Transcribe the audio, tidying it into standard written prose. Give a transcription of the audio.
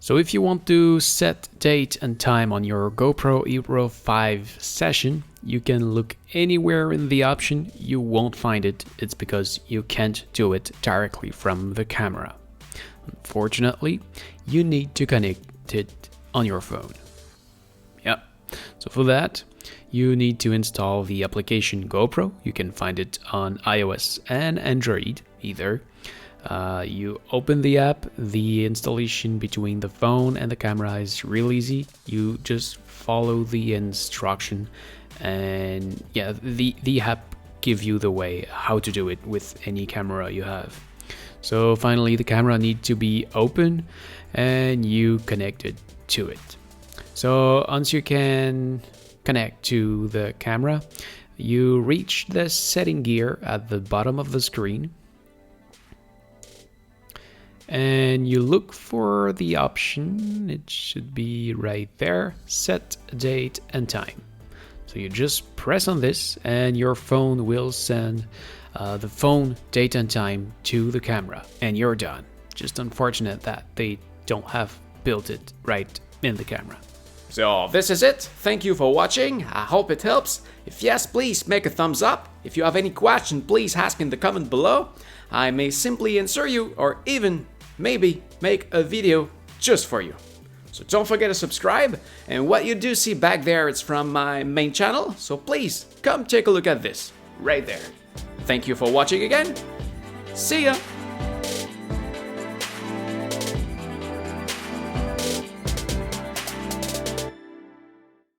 So if you want to set date and time on your GoPro Hero 5 session, you can look anywhere in the option, you won't find it. It's because you can't do it directly from the camera. Unfortunately, you need to connect it on your phone. Yeah, so for that, you need to install the application GoPro. You can find it on iOS and Android either. You open the app, the installation between the phone and the camera is real easy. You just follow the instruction and yeah, the app gives you the way how to do it with any camera you have. So finally the camera needs to be open and you connect it to it. So once you can connect to the camera, you reach the setting gear at the bottom of the screen. And you look for the option, it should be right there, set date and time. So you just press on this and your phone will send the phone date and time to the camera and you're done. Just unfortunate that they don't have built it right in the camera. So this is it. Thank you for watching. I hope it helps. If yes, please make a thumbs up. If you have any question, please ask in the comment below. I may simply answer you or even maybe make a video just for you. So don't forget to subscribe, and what you do see back there is from my main channel, so please come take a look at this right there. Thank you for watching again. See ya!